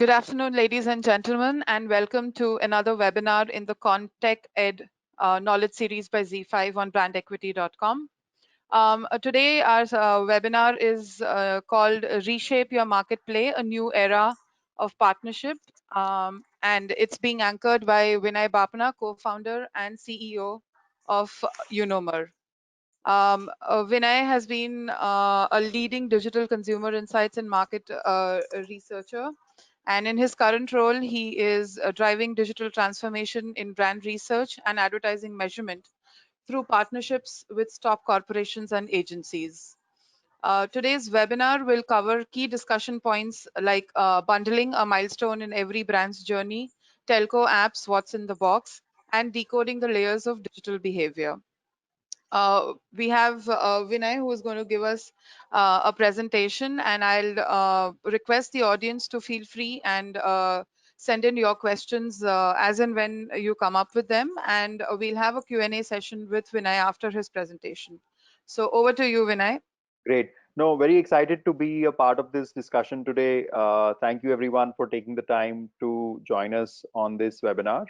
Good afternoon, ladies and gentlemen, and welcome to another webinar in the Contech Ed Knowledge Series by Z5 on brandequity.com. Today, our webinar is called Reshape Your Market Play, a New Era of Partnership. And it's being anchored by Vinay Bapana, co-founder and CEO of Unomer. Vinay has been a leading digital consumer insights and market researcher. And in his current role, he is driving digital transformation in brand research and advertising measurement through partnerships with top corporations and agencies. Today's webinar will cover key discussion points like bundling, a milestone in every brand's journey, telco apps, what's in the box, and decoding the layers of digital behavior. We have Vinay, who is going to give us a presentation, and I'll request the audience to feel free and send in your questions as and when you come up with them, and we'll have a Q&A session with Vinay after his presentation. So over to you, Vinay. Great. No, very excited to be a part of this discussion today. Thank you everyone for taking the time to join us on this webinar.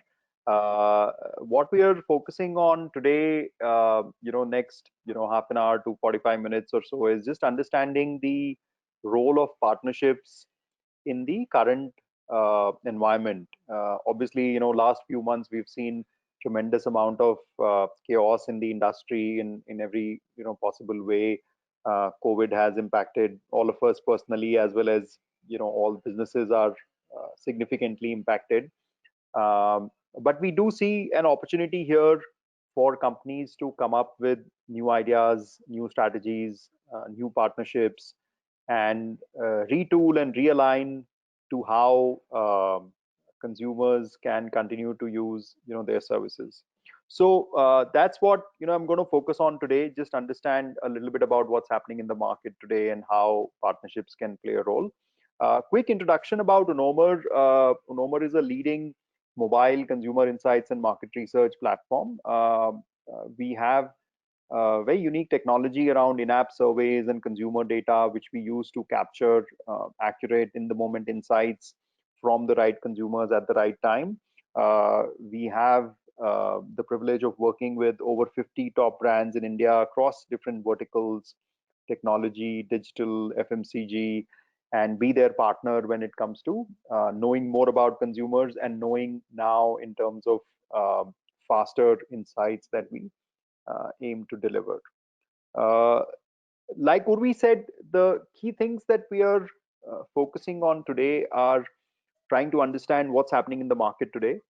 What we are focusing on today, next, half an hour to 45 minutes or so is just understanding the role of partnerships in the current environment. Obviously, last few months we've seen tremendous amount of chaos in the industry in every, possible way. COVID has impacted all of us personally, as well as, all businesses are significantly impacted. But we do see an opportunity here for companies to come up with new ideas, new strategies, new partnerships, and retool and realign to how consumers can continue to use, their services. So that's what I'm going to focus on today. Just understand a little bit about what's happening in the market today and how partnerships can play a role. Quick introduction about Unomer. Unomer is a leading mobile consumer insights and market research platform. We have very unique technology around in-app surveys and consumer data, which we use to capture accurate in-the-moment insights from the right consumers at the right time. We have the privilege of working with over 50 top brands in India across different verticals, technology, digital, FMCG, and be their partner when it comes to knowing more about consumers and knowing now in terms of faster insights that we aim to deliver. Like Urvi said, the key things that we are focusing on today are trying to understand what's happening in the market today,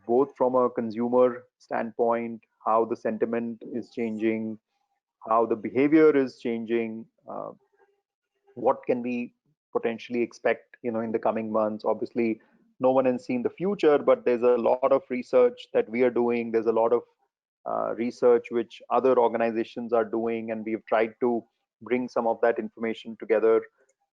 both from a consumer standpoint, how the sentiment is changing, how the behavior is changing, what can we potentially expect, in the coming months. Obviously, no one has seen the future, but there's a lot of research that we are doing. There's a lot of research which other organizations are doing, and we've tried to bring some of that information together.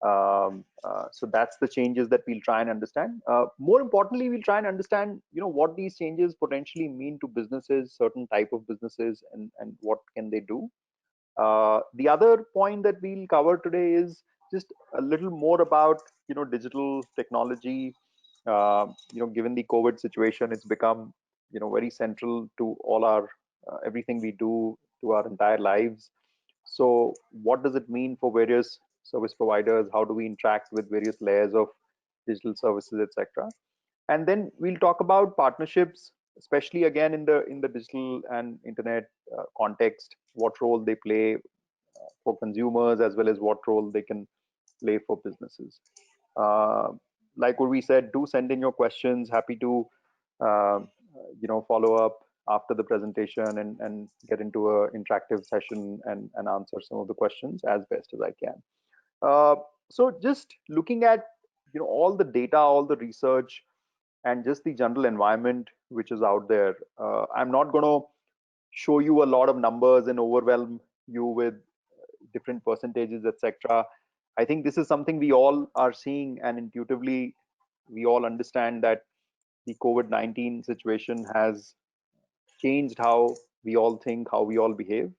So that's the changes that we'll try and understand. More importantly, we'll try and understand, what these changes potentially mean to businesses, certain type of businesses, and what can they do. The other point that we'll cover today is just a little more about, digital technology. Given the COVID situation, it's become, very central to all our everything we do, to our entire lives. So what does it mean for various service providers? How do we interact with various layers of digital services, etc.? And then we'll talk about partnerships, especially again in the digital and internet context, what role they play for consumers, as well as what role they can play for businesses. Like what we said, do send in your questions. Happy to follow up after the presentation and get into a interactive session and answer some of the questions as best as I can. So just looking at all the data, all the research, and just the general environment which is out there. I'm not going to show you a lot of numbers and overwhelm you with different percentages, etc. I think this is something we all are seeing, and intuitively we all understand that the COVID-19 situation has changed how we all think, how we all behave.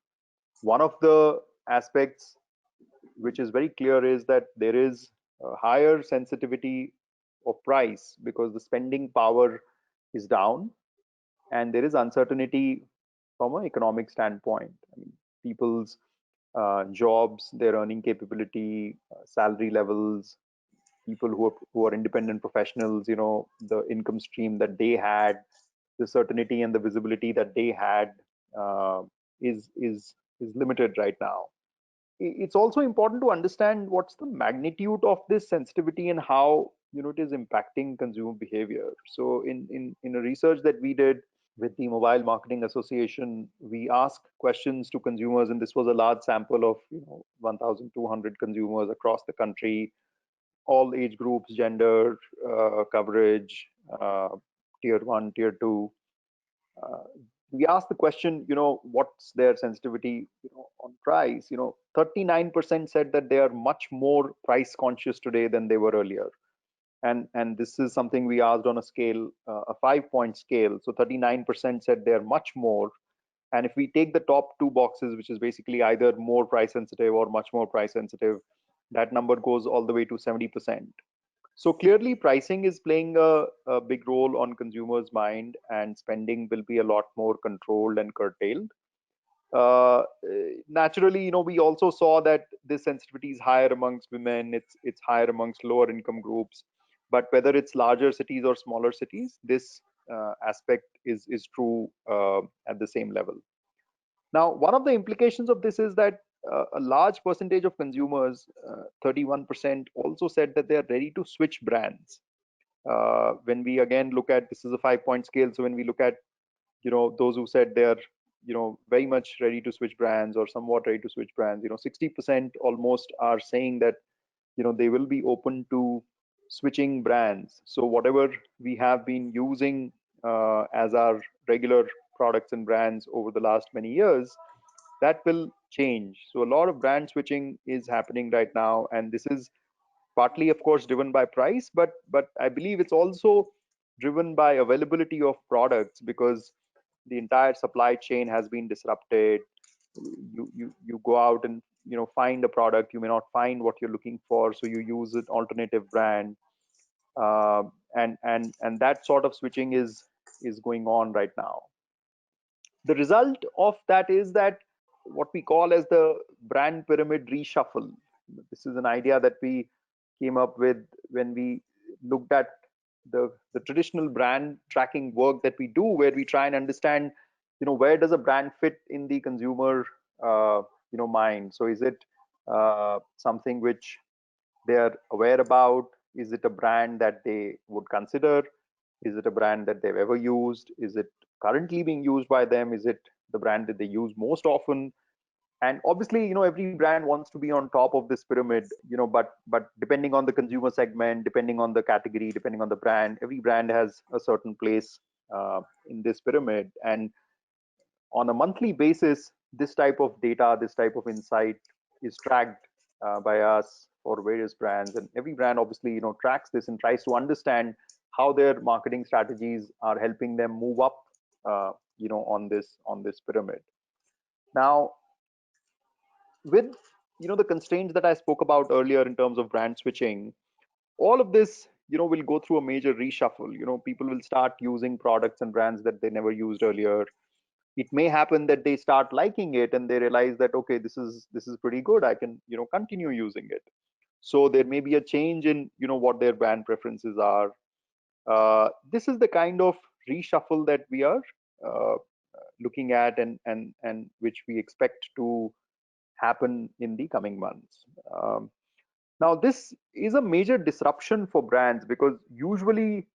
One of the aspects which is very clear is that there is a higher sensitivity of price because the spending power is down and there is uncertainty from an economic standpoint. I mean, people's jobs, their earning capability, salary levels, people who are independent professionals, the income stream that they had, the certainty and the visibility that they had uh, is limited right now. It's also important to understand what's the magnitude of this sensitivity and how it is impacting consumer behavior. So in a research that we did with the Mobile Marketing Association, we asked questions to consumers, and this was a large sample of 1,200 consumers across the country, all age groups, gender, coverage, tier one, tier two. Uh, we asked the question, what's their sensitivity, on price. 39% said that they are much more price conscious today than they were earlier. And this is something we asked on a scale, a 5-point scale. So 39% said they're much more. And if we take the top two boxes, which is basically either more price sensitive or much more price sensitive, that number goes all the way to 70%. So clearly, pricing is playing a big role on consumers' mind, and spending will be a lot more controlled and curtailed. Naturally, we also saw that this sensitivity is higher amongst women. It's higher amongst lower income groups. But whether it's larger cities or smaller cities, this aspect is true at the same level. Now, one of the implications of this is that a large percentage of consumers, 31%, also said that they are ready to switch brands. When we again look at, this is a 5-point scale, so when we look at those who said they're very much ready to switch brands or somewhat ready to switch brands, 60% almost are saying that they will be open to switching brands. So whatever we have been using as our regular products and brands over the last many years, that will change. So a lot of brand switching is happening right now, and this is partly, of course, driven by price, but I believe it's also driven by availability of products, because the entire supply chain has been disrupted. You go out and find a product, you may not find what you're looking for, so you use an alternative brand. And that sort of switching is going on right now. The result of that is that what we call as the brand pyramid reshuffle. This is an idea that we came up with when we looked at the traditional brand tracking work that we do, where we try and understand, where does a brand fit in the consumer, mind. So is it something which they are aware about? Is it a brand that they would consider? Is it a brand that they've ever used? Is it currently being used by them? Is it the brand that they use most often? And obviously, every brand wants to be on top of this pyramid, but depending on the consumer segment, depending on the category, depending on the brand, every brand has a certain place in this pyramid. And on a monthly basis, this type of data, this type of insight is tracked by us for various brands, and every brand obviously tracks this and tries to understand how their marketing strategies are helping them move up on this pyramid. Now, with the constraints that I spoke about earlier in terms of brand switching, all of this will go through a major reshuffle. People will start using products and brands that they never used earlier. It may happen that they start liking it and they realize that, okay, this is pretty good, I can continue using it. So there may be a change in what their brand preferences are. This is the kind of reshuffle that we are uh, looking at, and which we expect to happen in the coming months. Now, this is a major disruption for brands, because usually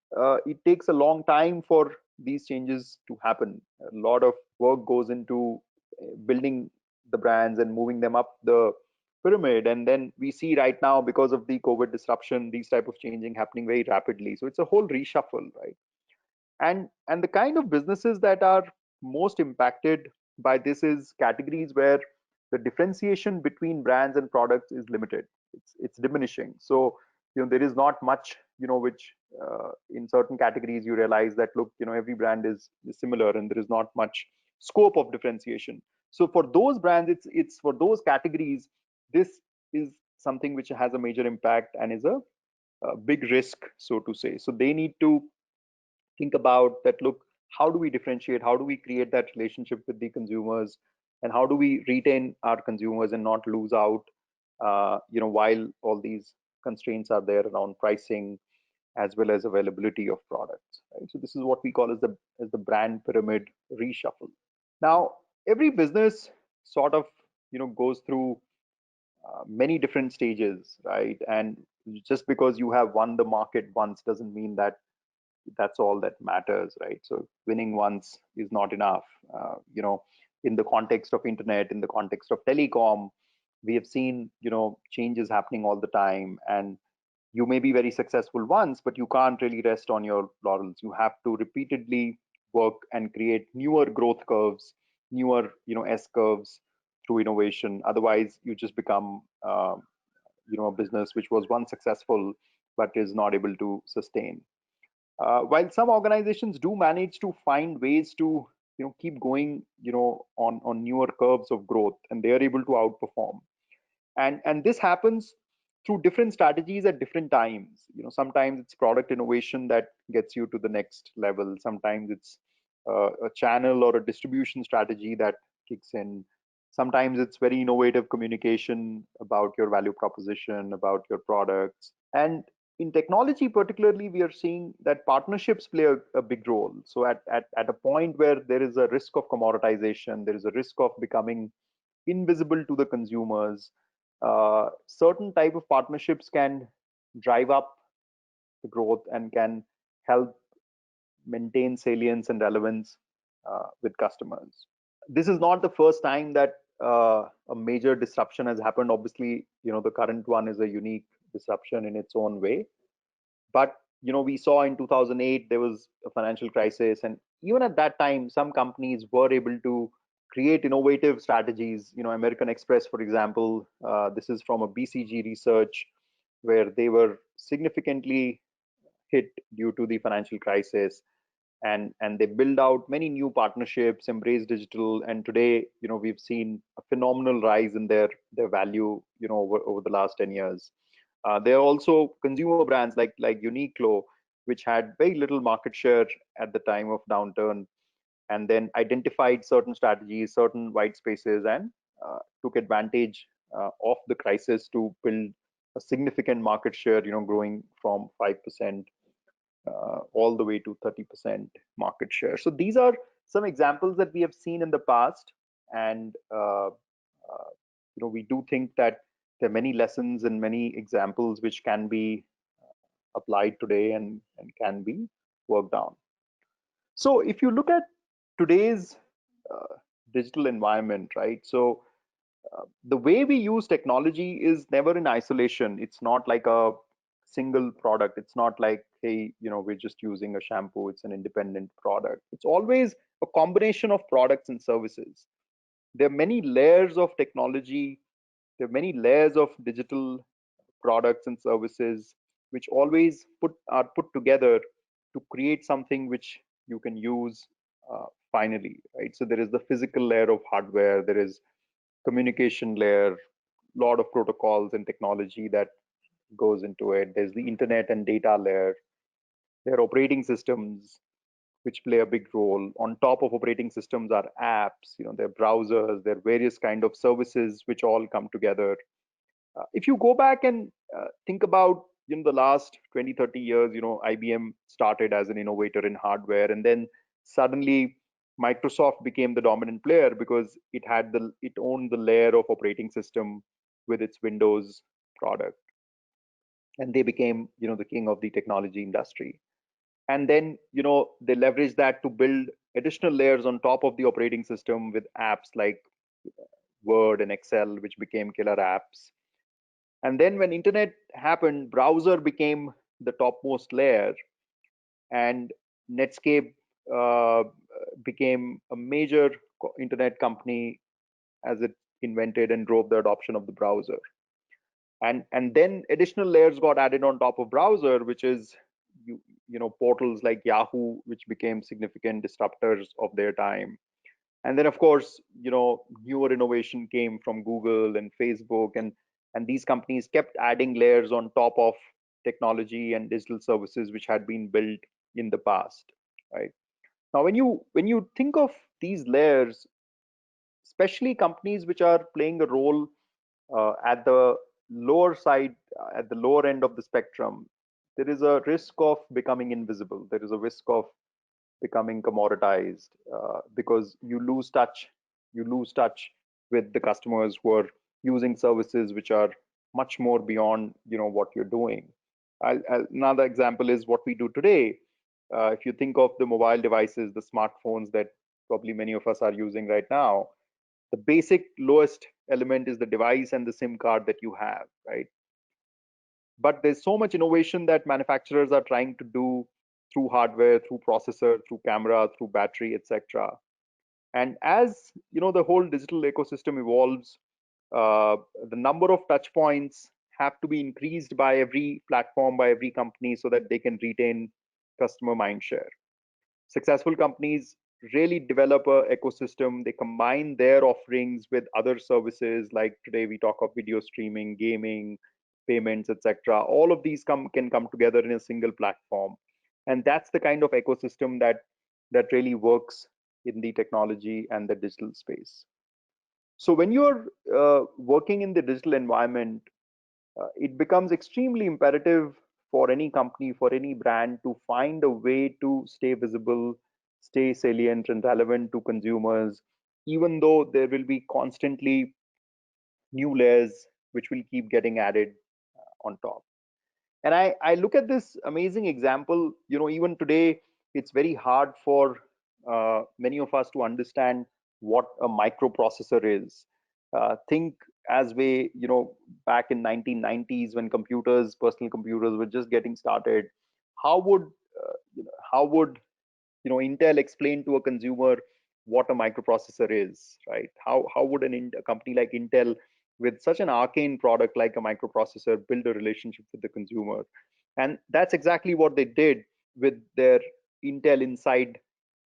it takes a long time for these changes to happen. A lot of work goes into building the brands and moving them up the pyramid. And then we see right now, because of the COVID disruption, these type of changing happening very rapidly. So it's a whole reshuffle, right? And the kind of businesses that are most impacted by this is categories where the differentiation between brands and products is limited. It's diminishing. So there is not much which in certain categories you realize that, look, every brand is similar and there is not much scope of differentiation. So for those brands, it's for those categories, this is something which has a major impact and is a big risk, so to say. So they need to think about that. Look, how do we differentiate? How do we create that relationship with the consumers? And how do we retain our consumers and not lose out, while all these constraints are there around pricing as well as availability of products, right? So this is what we call as the brand pyramid reshuffle. Now, every business sort of, goes through many different stages, right? And just because you have won the market once doesn't mean that that's all that matters, right? So winning once is not enough. In the context of internet, in the context of telecom, we have seen, changes happening all the time, and you may be very successful once, but you can't really rest on your laurels. You have to repeatedly work and create newer growth curves, newer, S curves through innovation. Otherwise, you just become, a business which was once successful but is not able to sustain. While some organizations do manage to find ways to, keep going, on newer curves of growth, and they are able to outperform. And this happens through different strategies at different times. Sometimes it's product innovation that gets you to the next level. Sometimes it's a channel or a distribution strategy that kicks in. Sometimes it's very innovative communication about your value proposition, about your products. And in technology particularly, we are seeing that partnerships play a big role. So at a point where there is a risk of commoditization, there is a risk of becoming invisible to the consumers, certain type of partnerships can drive up the growth and can help maintain salience and relevance with customers. This is not the first time that a major disruption has happened. Obviously, the current one is a unique disruption in its own way. But we saw in 2008 there was a financial crisis, and even at that time, some companies were able to create innovative strategies. American Express, for example, this is from a BCG research where they were significantly hit due to the financial crisis, and they build out many new partnerships, embrace digital, and today we've seen a phenomenal rise in their value over the last 10 years. There are also consumer brands like Uniqlo, which had very little market share at the time of downturn, and then identified certain strategies, certain white spaces, and took advantage of the crisis to build a significant market share, growing from 5% all the way to 30% market share. So these are some examples that we have seen in the past, and we do think that there are many lessons and many examples which can be applied today and can be worked on. So if you look at today's digital environment, right? So the way we use technology is never in isolation. It's not like a single product. It's not like, hey, we're just using a shampoo. It's an independent product. It's always a combination of products and services. There are many layers of technology. There are many layers of digital products and services which always are put together to create something which you can use finally, right? So there is the physical layer of hardware, there is communication layer, lot of protocols and technology that goes into it. There's the internet and data layer. There are operating systems which play a big role. On top of operating systems are apps, there are browsers, there are various kind of services which all come together. If you go back and think about the last 20, 30 years, IBM started as an innovator in hardware, and then suddenly Microsoft became the dominant player because it owned the layer of operating system with its Windows product, and they became the king of the technology industry. And then they leveraged that to build additional layers on top of the operating system with apps like Word and Excel, which became killer apps. And then when internet happened, browser became the topmost layer, and Netscape uh, became a major internet company as it invented and drove the adoption of the browser. And then additional layers got added on top of browser, which is portals like Yahoo, which became significant disruptors of their time. And then of course newer innovation came from Google and Facebook, and these companies kept adding layers on top of technology and digital services which had been built in the past, right? Now, when you think of these layers, especially companies which are playing a role at the lower side, at the lower end of the spectrum, there is a risk of becoming invisible. There is a risk of becoming commoditized, because you lose touch with the customers who are using services which are much more beyond what you're doing. Another example is what we do today. If you think of the mobile devices, the smartphones that probably many of us are using right now, the basic lowest element is the device and the SIM card that you have, right? But there's so much innovation that manufacturers are trying to do through hardware, through processor, through camera, through battery, etc. And as the whole digital ecosystem evolves, uh, the number of touch points have to be increased by every platform, by every company, so that they can retain customer mindshare. Successful companies really develop a ecosystem. They combine their offerings with other services, like today we talk of video streaming, gaming, payments, etc. All of these can come together in a single platform, and that's the kind of ecosystem that really works in the technology and the digital space. So when you're working in the digital environment, it becomes extremely imperative for any company, for any brand, to find a way to stay visible, stay salient and relevant to consumers, even though there will be constantly new layers which will keep getting added on top. And I look at this amazing example. Even today, it's very hard for many of us to understand what a microprocessor is. Think as way, back in 1990s, when personal computers were just getting started. How would Intel explain to a consumer what a microprocessor is, right? How would a company like Intel, with such an arcane product like a microprocessor, build a relationship with the consumer? And that's exactly what they did with their Intel Inside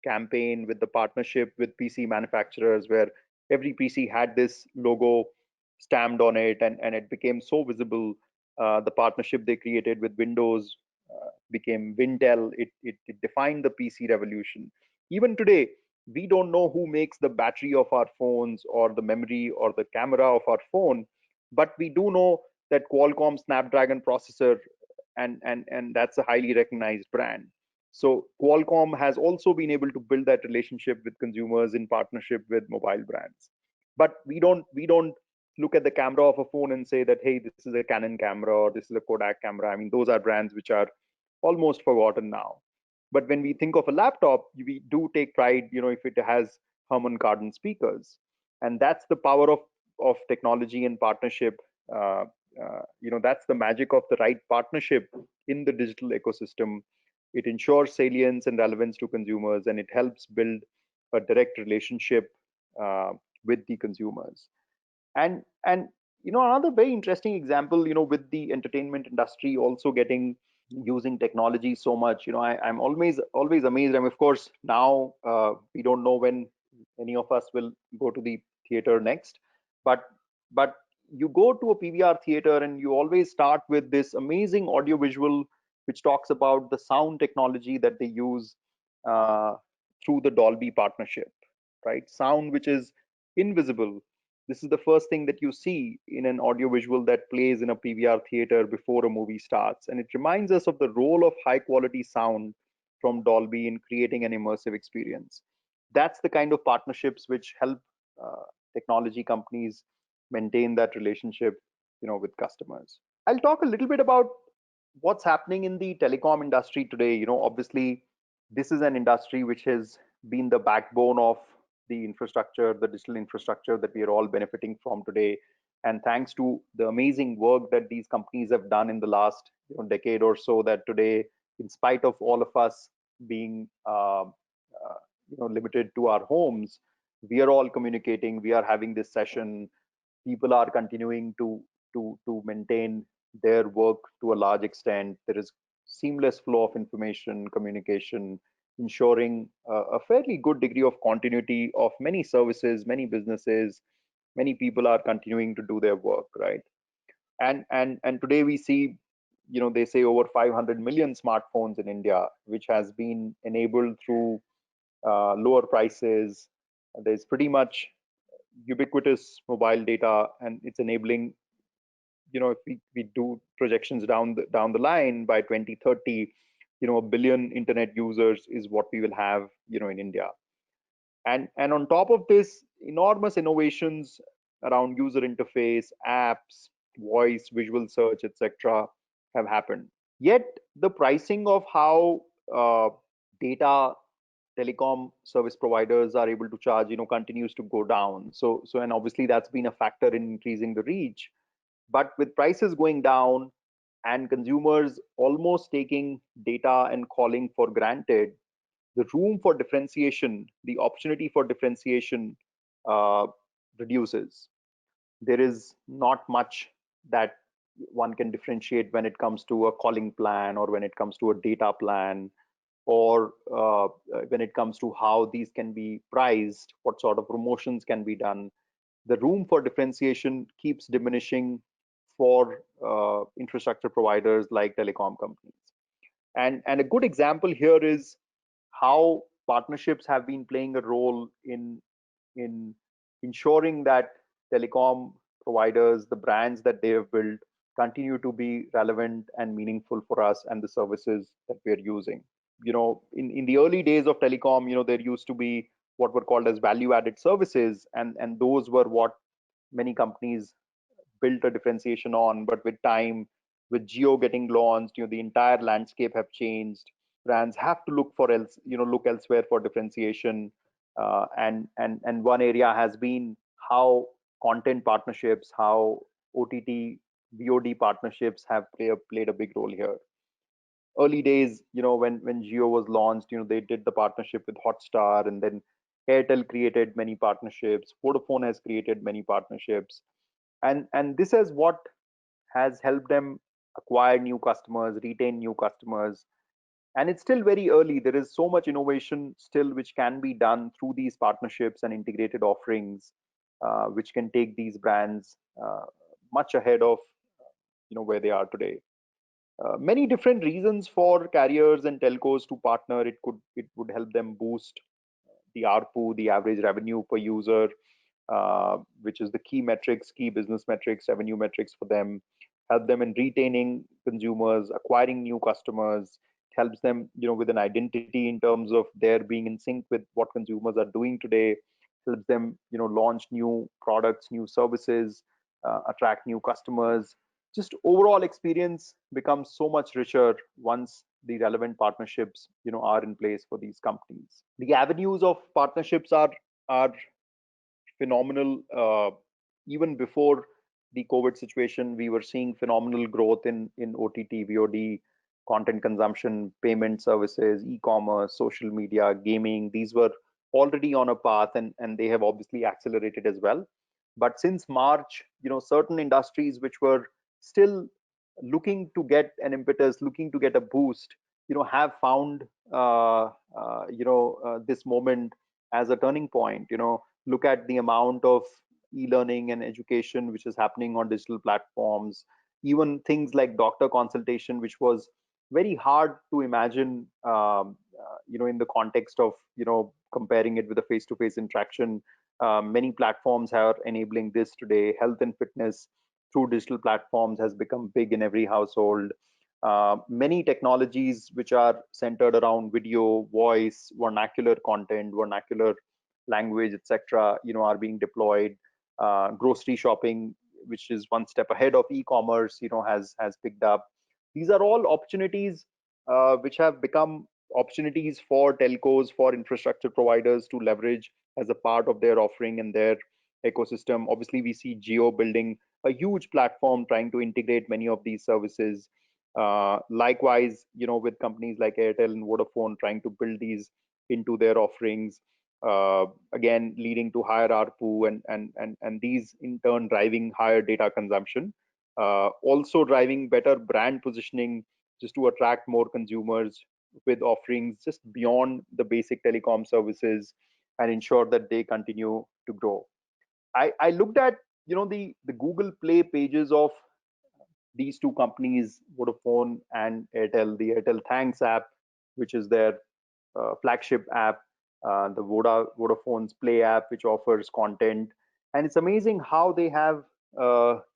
campaign, with the partnership with PC manufacturers, where every PC had this logo stamped on it, and it became so visible. The partnership they created with Windows became Wintel. It defined the PC revolution. Even today, we don't know who makes the battery of our phones or the memory or the camera of our phone, but we do know that Qualcomm Snapdragon processor, and that's a highly recognized brand. So Qualcomm has also been able to build that relationship with consumers in partnership with mobile brands. But we don't look at the camera of a phone and say that, hey, this is a Canon camera or this is a Kodak camera. I mean, those are brands which are almost forgotten now. But when we think of a laptop, we do take pride, if it has Harman Kardon speakers, and that's the power of technology and partnership. Uh, that's the magic of the right partnership in the digital ecosystem. It ensures salience and relevance to consumers, and it helps build a direct relationship uh, with the consumers. And another very interesting example, with the entertainment industry also getting using technology so much, I'm always amazed. And of course, now we don't know when any of us will go to the theater next, but but you go to a PVR theater and you always start with this amazing audio visual which talks about the sound technology that they use uh, through the Dolby partnership, right? Sound which is invisible. This is the first thing that you see in an audiovisual that plays in a PVR theater before a movie starts. And it reminds us of the role of high quality sound from Dolby in creating an immersive experience. That's the kind of partnerships which help uh, technology companies maintain that relationship, with customers. I'll talk a little bit about what's happening in the telecom industry today. Obviously, this is an industry which has been the backbone of the infrastructure, the digital infrastructure that we are all benefiting from today. And thanks to the amazing work that these companies have done in the last decade or so, that today, in spite of all of us being limited to our homes, we are all communicating. We are having this session. People are continuing to maintain their work to a large extent. There is seamless flow of information, communication, ensuring a fairly good degree of continuity of many services, many businesses. Many people are continuing to do their work, right? And today we see they say over 500 million smartphones in India, which has been enabled through lower prices. There's pretty much ubiquitous mobile data, and it's enabling, if we do projections down the line by 2030, a billion internet users is what we will have, in India. And on top of this, enormous innovations around user interface, apps, voice, visual search, etc., have happened. Yet the pricing of how data telecom service providers are able to charge, continues to go down. So and obviously that's been a factor in increasing the reach. But with prices going down and consumers almost taking data and calling for granted, the room for differentiation, the opportunity for differentiation uh, reduces. There is not much that one can differentiate when it comes to a calling plan, or when it comes to a data plan, or when it comes to how these can be priced, what sort of promotions can be done. The room for differentiation keeps diminishing for infrastructure providers like telecom companies. And a good example here is how partnerships have been playing a role in ensuring that telecom providers, the brands that they have built, continue to be relevant and meaningful for us and the services that we're using. In the early days of telecom, there used to be what were called as value added services, and those were what many companies built a differentiation on. But with time, with Geo getting launched, the entire landscape have changed. Brands have to look elsewhere for differentiation. And one area has been how content partnerships, how OTT VOD partnerships have played a big role here. Early days, when Geo was launched, they did the partnership with Hotstar, and then Airtel created many partnerships. Vodafone has created many partnerships, and this is what has helped them acquire new customers, retain new customers. And it's still very early. There is so much innovation still which can be done through these partnerships and integrated offerings, which can take these brands much ahead of where they are today. Many different reasons for carriers and telcos to partner. It would help them boost the ARPU, the average revenue per user, which is the key metrics, key business metrics, revenue metrics for them. Help them in retaining consumers, acquiring new customers. It helps them, with an identity in terms of their being in sync with what consumers are doing today. Helps them, launch new products, new services, attract new customers. Just overall experience becomes so much richer once the relevant partnerships, are in place for these companies. The avenues of partnerships are phenomenal. Even before the COVID situation, we were seeing phenomenal growth in OTT, VOD, content consumption, payment services, e-commerce, social media, gaming. These were already on a path, and they have obviously accelerated as well. But since March, certain industries which were still looking to get an impetus, looking to get a boost, have found this moment as a turning point. Look at the amount of e-learning and education which is happening on digital platforms. Even things like doctor consultation, which was very hard to imagine, in the context of comparing it with a face-to-face interaction. Many platforms are enabling this today. Health and fitness through digital platforms has become big in every household. Many technologies which are centered around video, voice, vernacular content, vernacular language, etc., are being deployed. Grocery shopping, which is one step ahead of e-commerce, has picked up. These are all opportunities which have become opportunities for telcos, for infrastructure providers to leverage as a part of their offering and their ecosystem. Obviously, we see Geo building a huge platform trying to integrate many of these services. Likewise, with companies like Airtel and Vodafone trying to build these into their offerings, again leading to higher ARPU, and these in turn driving higher data consumption, also driving better brand positioning just to attract more consumers with offerings just beyond the basic telecom services and ensure that they continue to grow. I looked at the Google Play pages of these two companies, Vodafone and Airtel, the Airtel Thanks app, which is their flagship app, the Vodafone's Play app, which offers content. And it's amazing how they have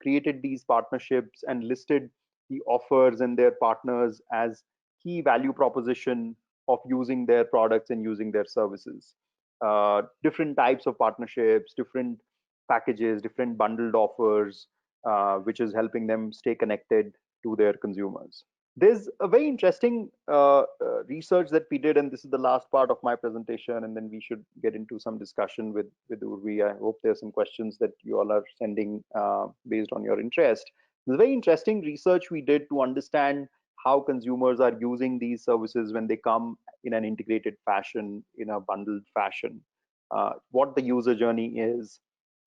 created these partnerships and listed the offers and their partners as key value proposition of using their products and using their services. Different types of partnerships, different packages, different bundled offers, which is helping them stay connected to their consumers. There's a very interesting research that we did, and this is the last part of my presentation, and then we should get into some discussion with Urvi. I hope there's some questions that you all are sending based on your interest. There's a very interesting research we did to understand how consumers are using these services when they come in an integrated fashion, in a bundled fashion, what the user journey is,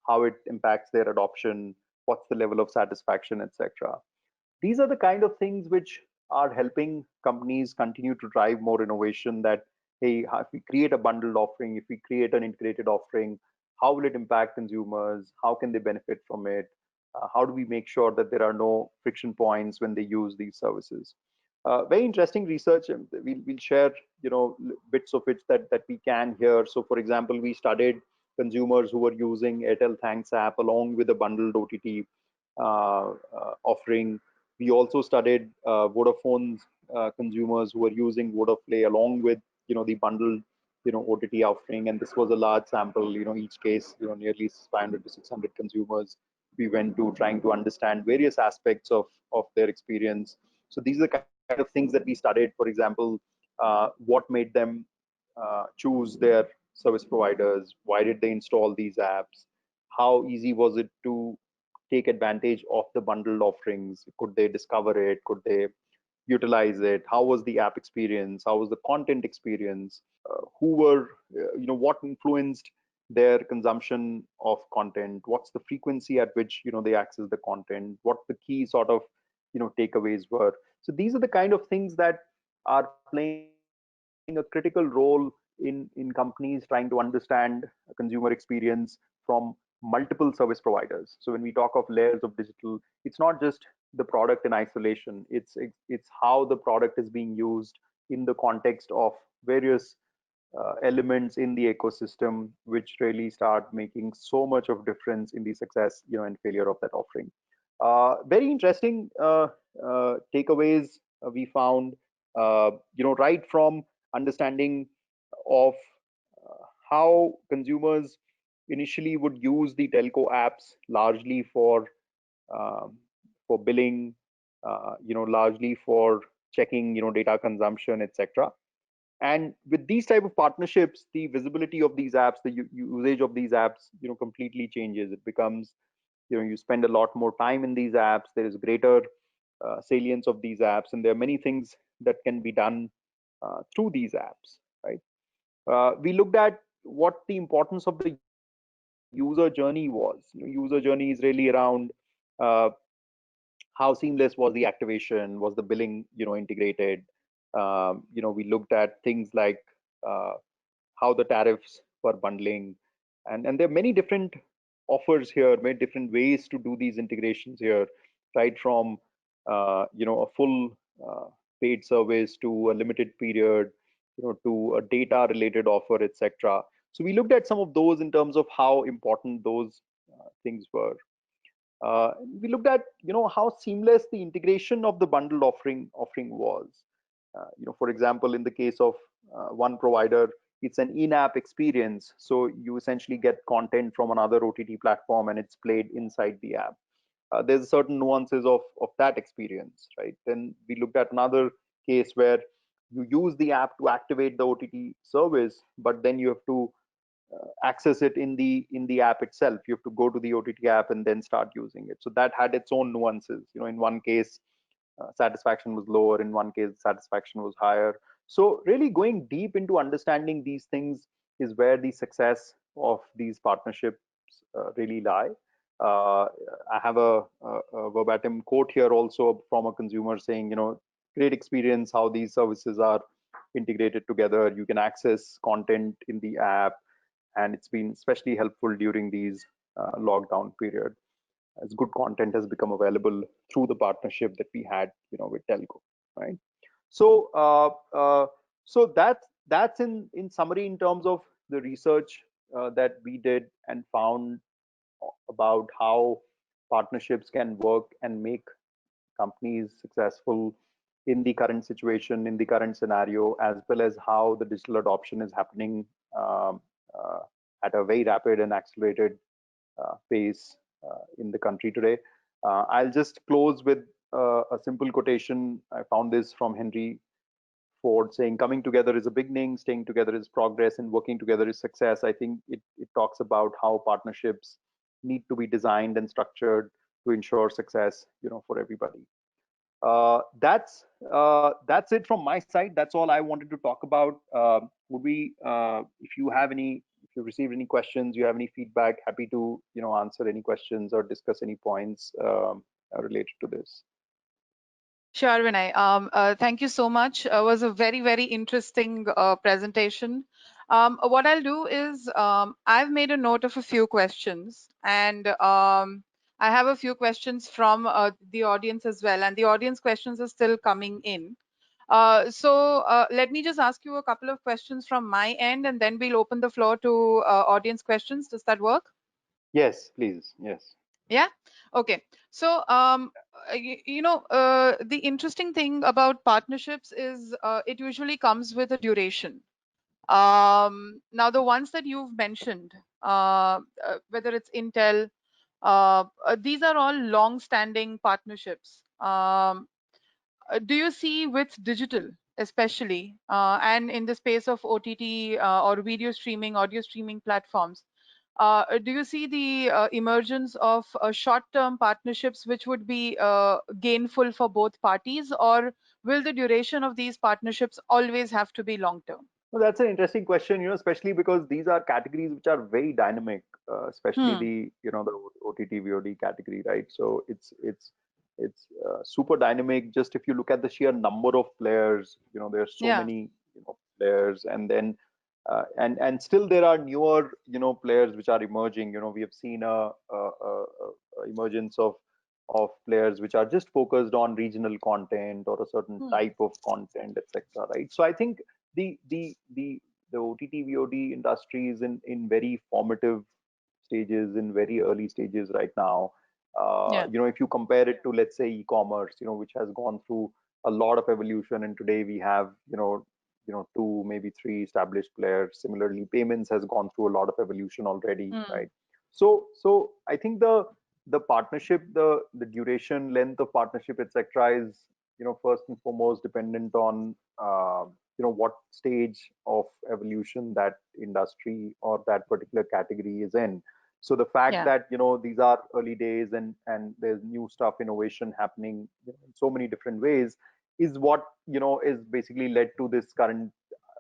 how it impacts their adoption, what's the level of satisfaction, etc. These are the kind of things which are helping companies continue to drive more innovation. That, hey, if we create a bundled offering, if we create an integrated offering, how will it impact consumers? How can they benefit from it? How do we make sure that there are no friction points when they use these services? Very interesting research, and we'll share bits of it that we can here. So for example, we studied consumers who were using Airtel Thanks app along with a bundled OTT offering. We also studied Vodafone's consumers who were using Vodaplay along with the bundled OTT offering, and this was a large sample. Each case nearly 500 to 600 consumers. We went to trying to understand various aspects of their experience. So these are the kind of things that we studied. For example, what made them choose their service providers? Why did they install these apps? How easy was it to take advantage of the bundled offerings? Could they discover it? Could they utilize it? How was the app experience? How was the content experience? Who were, what influenced their consumption of content? What's the frequency at which they access the content? What the key sort of takeaways were? So these are the kind of things that are playing a critical role in companies trying to understand consumer experience from multiple service providers. So when we talk of layers of digital, it's not just the product in isolation. It's how the product is being used in the context of various elements in the ecosystem, which really start making so much of difference in the success and failure of that offering. Very interesting takeaways we found, right from understanding of how consumers initially would use the telco apps largely um, for billing, largely for checking, data consumption, etc. And with these type of partnerships, the visibility of these apps, the usage of these apps, completely changes. It becomes, you spend a lot more time in these apps. There is greater salience of these apps, and there are many things that can be done through these apps, right? We looked at what the importance of the user journey was. User journey is really around uh, how seamless was the activation, was the billing integrated. We looked at things like uh, how the tariffs were bundling, and there are many different offers here, many different ways to do these integrations here, right from a full paid service to a limited period, to a data related offer, etc. So we looked at some of those in terms of how important those things were. We looked at how seamless the integration of the bundled offering was. For example, in the case of one provider, it's an in-app experience, so you essentially get content from another OTT platform and it's played inside the app. There's certain nuances of that experience, right? Then we looked at another case where you use the app to activate the OTT service, but then you have to access it in the app itself. You have to go to the OTT app and then start using it. So that had its own nuances. In one case, satisfaction was lower. In one case, satisfaction was higher. So really going deep into understanding these things is where the success of these partnerships really lie. Uh, I have a verbatim quote here also from a consumer saying, great experience how these services are integrated together. You can access content in the app, and it's been especially helpful during these lockdown period. as good content has become available through the partnership that we had, with telco, right? So uh, uh, so that's in summary in terms of the research that we did and found about how partnerships can work and make companies successful in the current situation, in the current scenario, as well as how the digital adoption is happening um, uh, at a very rapid and accelerated pace in the country today. I'll just close with a simple quotation. I found this from Henry Ford saying, "Coming together is a beginning, staying together is progress, and working together is success." I think it talks about how partnerships need to be designed and structured to ensure success, for everybody. That's it from my side. That's all I wanted to talk about. Would we, if you have any, if you received any questions, you have any feedback, happy to answer any questions or discuss any points related to this. Sure, Vinay. Thank you so much. It was a very, very interesting presentation. What I'll do is I've made a note of a few questions, and I have a few questions from the audience as well, and the audience questions are still coming in. So let me just ask you a couple of questions from my end, and then we'll open the floor to audience questions. Does that work? Yes, please. Yes. Yeah. Okay. So, the interesting thing about partnerships is it usually comes with a duration. Now, the ones that you've mentioned, whether it's Intel, these are all long-standing partnerships. Do you see with digital, especially, and in the space of OTT or video streaming, audio streaming platforms? Do you see the emergence of short-term partnerships which would be gainful for both parties, or will the duration of these partnerships always have to be long-term? Well, that's an interesting question, especially because these are categories which are very dynamic, especially Hmm. the OTT VOD category, right? So it's super dynamic. Just if you look at the sheer number of players, there are so Yeah. many, players, and then and still there are newer, players which are emerging. We have seen a emergence of players which are just focused on regional content or a certain Hmm. type of content, etc. Right? So I think the the the the OTT VOD industry is in very formative stages, in very early stages right now. Yeah. If you compare it to, let's say, e-commerce, which has gone through a lot of evolution, and today we have two, maybe three established players. Similarly, payments has gone through a lot of evolution already, Hmm. right? So I think the partnership, the duration, length of partnership, etc., is first and foremost dependent on what stage of evolution that industry or that particular category is in. So the fact Yeah. that these are early days, and there's new stuff, innovation happening in so many different ways, is what is basically led to this current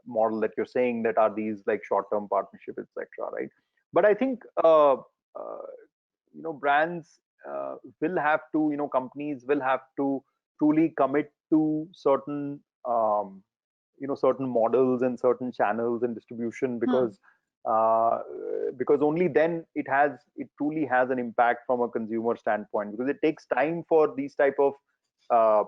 model that you're saying, that are these like short-term partnership, etc. Right? But I think brands will have to, companies will have to truly commit to certain certain models and certain channels and distribution, Hmm. uh, because only then it truly has an impact from a consumer standpoint, because it takes time for these type of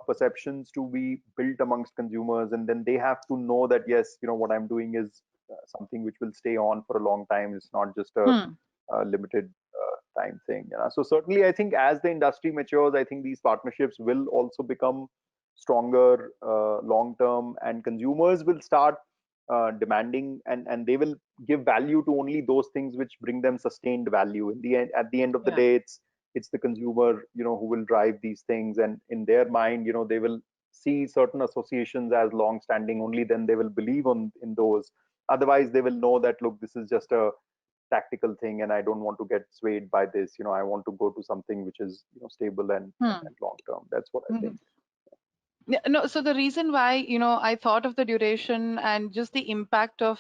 perceptions to be built amongst consumers, and then they have to know that, yes, what I'm doing is something which will stay on for a long time. It's not just Hmm. a limited time thing. So certainly, I think as the industry matures, I think these partnerships will also become stronger, long term, and consumers will start demanding, and they will give value to only those things which bring them sustained value. In the end, at the end of the Yeah. day, it's the consumer, who will drive these things, and in their mind, they will see certain associations as long standing. Only then they will believe in those. Otherwise, they will know that, look, this is just a tactical thing, and I don't want to get swayed by this. I want to go to something which is stable Hmm. and long term. That's what I Mhm. think. Yeah, no, so the reason why, I thought of the duration and just the impact of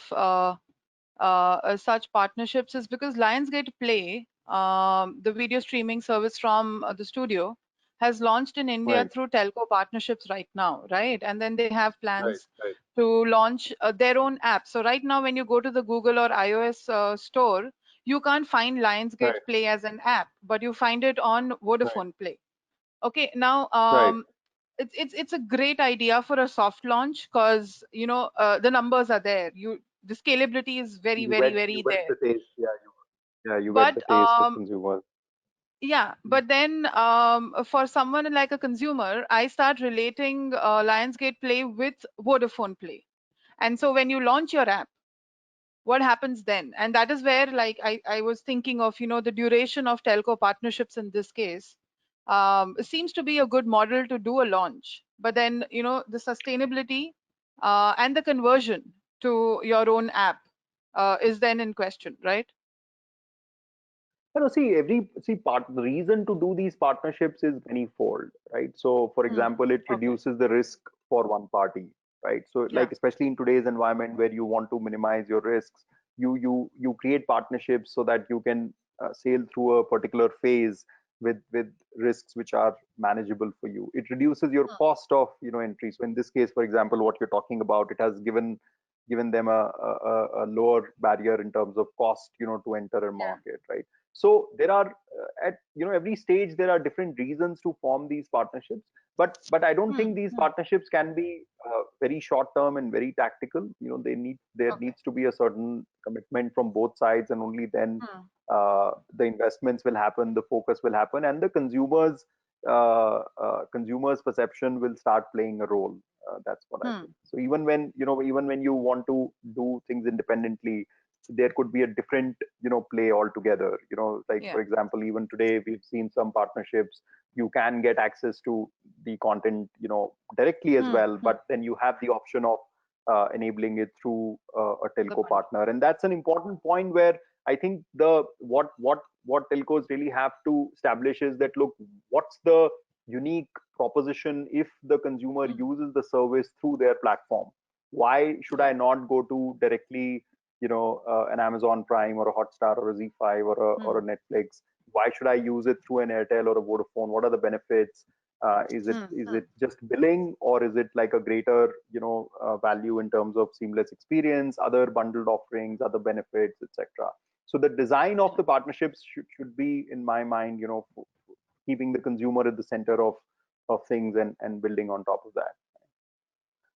such partnerships is because Lionsgate Play, the video streaming service from the studio, has launched in India Right. through telco partnerships right now, right? And then they have Right. plans Right. to launch their own app. So right now, when you go to the Google or iOS store, You can't find Lionsgate Right. Play as an app, but you find it on Right. Vodafone Play. Okay, now Right. it's a great idea for a soft launch because the numbers are there. The scalability is very You very wet very the there. taste. Yeah. You wet But the taste of consumers. yeah, Mm. but then for someone like a consumer, I start relating Lionsgate Play with Vodafone Play. And so when you launch your app, what happens then? And that is where like I was thinking of, the duration of telco partnerships in this case. It seems to be a good model to do a launch, but then the sustainability and the conversion to your own app is then in question, right? See, part the reason to do these partnerships is manyfold, right? So, for example, it Okay. reduces the risk for one party, right? So, Yeah. like especially in today's environment where you want to minimize your risks, you create partnerships so that you can sail through a particular phase with risks which are manageable for you. It reduces your cost of entry. So, in this case, for example, what you're talking about, it has given them a lower barrier in terms of cost, to enter a Yeah. market, right? So there are at every stage there are different reasons to form these partnerships, but I don't think Hmm. these Hmm. partnerships can be very short term and very tactical. There Okay. needs to be a certain commitment from both sides, and only then Hmm. the investments will happen, the focus will happen, and the consumers perception will start playing a role. That's what I Hmm. think. So even when you want to do things independently, there could be a different play altogether. Like Yeah. for example, even today we've seen some partnerships. You can get access to the content directly as Hmm. well, Hmm. but then you have the option of enabling it through a The telco bundle. partner. And that's an important point where I think the what telcos really have to establish is that, look, what's the unique proposition if the consumer Hmm. uses the service through their platform? Why should Yeah. I not go to directly an Amazon Prime or a Hotstar or a Z5 or a Hmm. Netflix? Why should I use it through an Airtel or a Vodafone? What are the benefits? Is it Hmm. is Hmm. it just billing, or is it like a greater value in terms of seamless experience, other bundled offerings, other benefits, etc. So the design of Yeah. the partnerships should be, in my mind, keeping the consumer at the center of things, and building on top of that.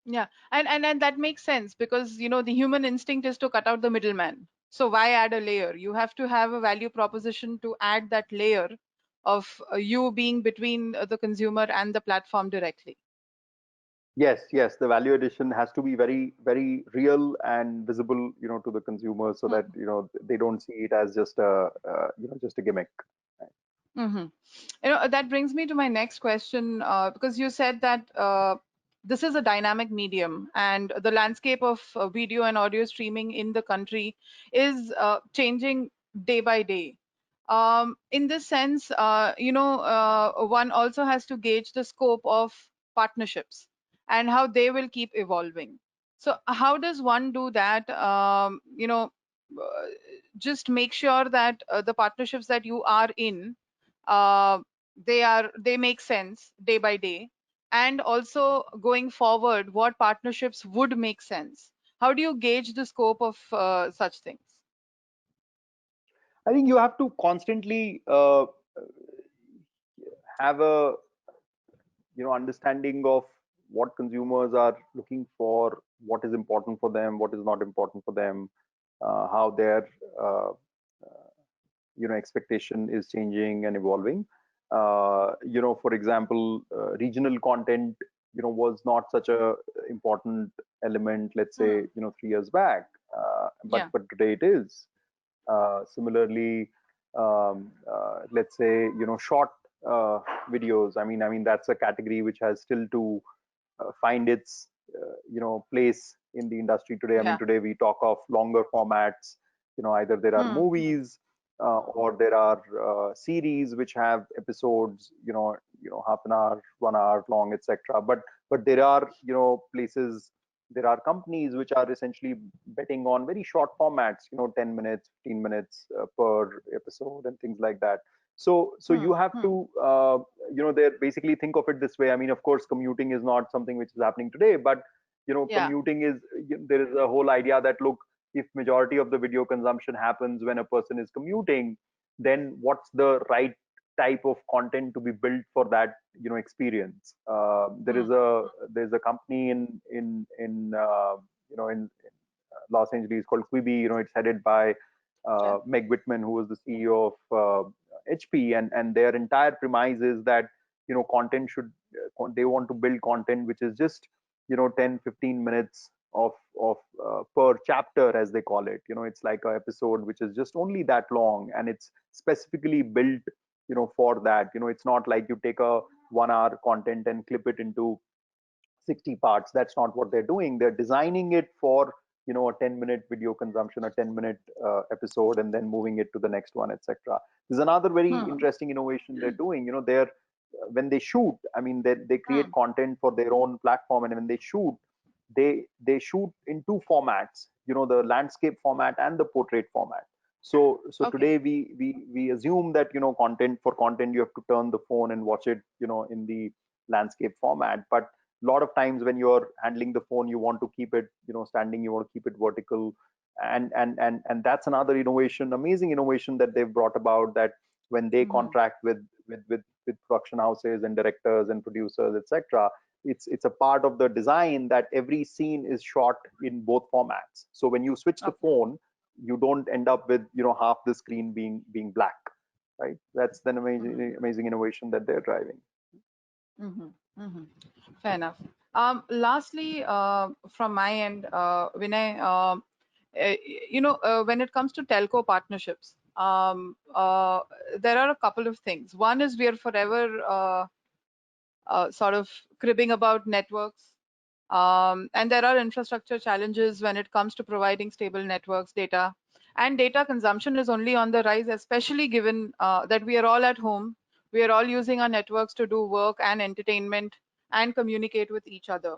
Yeah. And that makes sense because the human instinct is to cut out the middleman. So why add a layer? You have to have a value proposition to add that layer of you being between the consumer and the platform directly. Yes, the value addition has to be very, very real and visible, to the consumer, so that Hmm. they don't see it as just a gimmick. Mm-hmm. That brings me to my next question, because you said that this is a dynamic medium and the landscape of video and audio streaming in the country is changing day by day. In this sense, one also has to gauge the scope of partnerships and how they will keep evolving. So, how does one do that? Just make sure that the partnerships that you are in uh, they make sense day by day, and also going forward what partnerships would make sense. How do you gauge the scope of such things? I think you have to constantly have a understanding of what consumers are looking for, what is important for them, what is not important for them, how their uh, expectation is changing and evolving. For example, regional content was not such a important element, let's say, Hmm. 3 years back, Yeah. but today it is. Similarly, let's say, short uh, videos. I mean that's a category which has still to find its place in the industry today. I mean, Yeah. today we talk of longer formats. Either there are Hmm. Hmm. movies, or there are series which have episodes, half an hour, 1 hour long, etc. But there are places, there are companies which are essentially betting on very short formats, 10 minutes, 15 minutes per episode, and things like that. So Hmm. you have Hmm. to they basically think of it this way. I mean, of course, commuting is not something which is happening today, but Yeah. commuting is, there is a whole idea that, look, if majority of the video consumption happens when a person is commuting, then what's the right type of content to be built for that experience? There is Hmm. a company in Los Angeles called Quibi. It's headed by Okay. Meg Whitman, who was the CEO of HP, and their entire premise is that content should they want to build content which is just 10-15 minutes of per chapter, as they call it. It's like an episode which is just only that long, and it's specifically built for that. It's not like you take a 1 hour content and clip it into 60 parts. That's not what they're doing. They're designing it for a 10-minute video consumption, a 10-minute episode, and then moving it to the next one, etc. There's another very Hmm. interesting innovation they're doing. They're when they shoot, I mean, they create Hmm. content for their own platform, and when they shoot, they shoot in two formats, the landscape format and the portrait format. So Okay. today we assume that content you have to turn the phone and watch it in the landscape format. But a lot of times when you're handling the phone, you want to keep it standing, you want to keep it vertical. And that's another innovation, amazing innovation that they've brought about, that when they Hmm. contract with production houses and directors and producers, etc., it's a part of the design that every scene is shot in both formats. So when you switch the Okay. phone, you don't end up with half the screen being black, right? That's an Hmm. amazing innovation that they're driving. Hmm. Hmm. Fair enough. Lastly, from my end, Vinay, when it comes to telco partnerships, there are a couple of things. One is we are forever sort of cribbing about networks. And there are infrastructure challenges when it comes to providing stable networks, data. And data consumption is only on the rise, especially given that we are all at home. We are all using our networks to do work and entertainment and communicate with each other.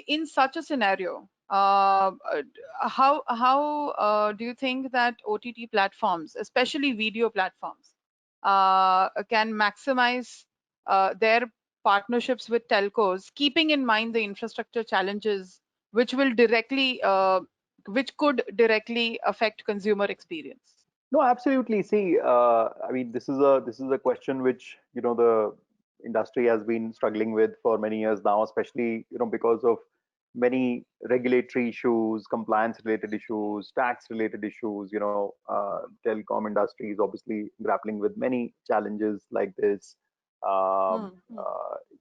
In such a scenario, how do you think that OTT platforms, especially video platforms, can maximize their partnerships with telcos, keeping in mind the infrastructure challenges, which will directly, which could directly affect consumer experience? No, absolutely. See, I mean, this is a question which the industry has been struggling with for many years now, especially because of many regulatory issues, compliance-related issues, tax-related issues. Telecom industry is obviously grappling with many challenges like this. Um, Hmm, hmm,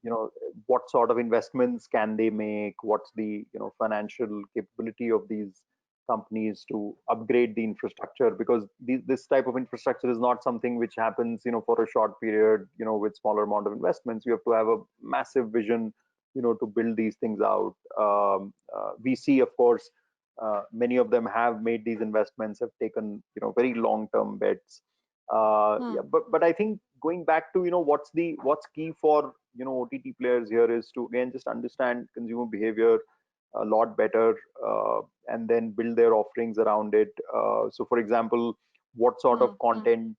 you know, what sort of investments can they make? What's the financial capability of these companies to upgrade the infrastructure? Because this type of infrastructure is not something which happens for a short period with smaller amount of investments. You have to have a massive vision to build these things out. We see, of course, many of them have made these investments, have taken very long term bets. hmm, Yeah, but I think going back to what's key for OTT players here is to again just understand consumer behavior a lot better, and then build their offerings around it. So, for example, what sort of hmm, hmm, content,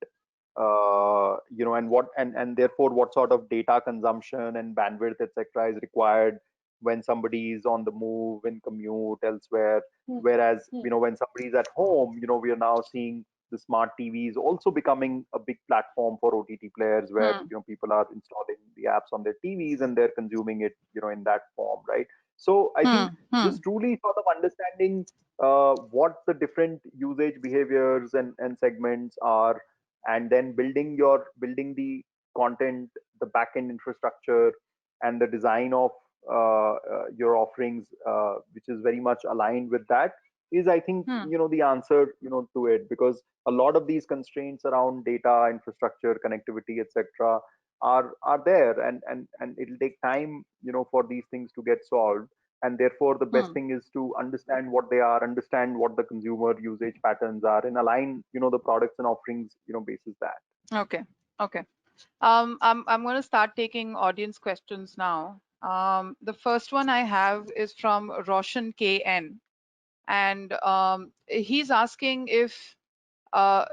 and therefore what sort of data consumption and bandwidth, etc., is required when somebody is on the move, in commute, elsewhere. hmm, Whereas, hmm, when somebody is at home, we are now seeing the smart TVs also becoming a big platform for OTT players, where hmm, people are installing the apps on their TVs and they're consuming it, in that form, right? So I hmm, think hmm, just truly sort of understanding what the different usage behaviors and segments are, and then building the content, the backend infrastructure, and the design of your offerings, which is very much aligned with that, is, I think, hmm, the answer to it. Because a lot of these constraints around data infrastructure, connectivity, etc., are there, and it'll take time for these things to get solved. And therefore the best hmm. thing is to understand what they are, understand what the consumer usage patterns are, and align the products and offerings basis that. Okay. Okay. I'm going to start taking audience questions now. The first one I have is from Roshan KN, and he's asking if an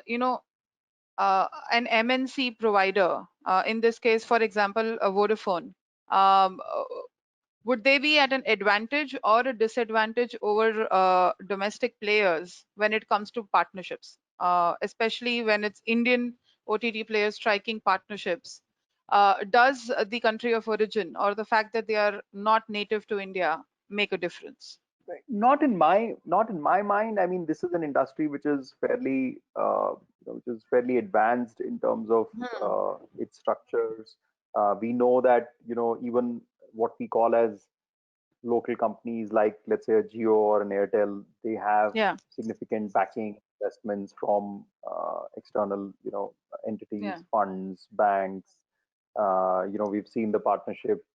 MNC provider, in this case, for example, a Vodafone, um, would they be at an advantage or a disadvantage over domestic players when it comes to partnerships, especially when it's Indian OTT players striking partnerships? Does the country of origin or the fact that they are not native to India make a difference? Not in my mind. I mean, this is an industry which is fairly advanced in terms of Hmm. its structures. We know that even what we call as local companies, like let's say a Geo or an Airtel, they have Yeah, significant backing investments from external yeah, entities, funds, banks. We've seen the partnership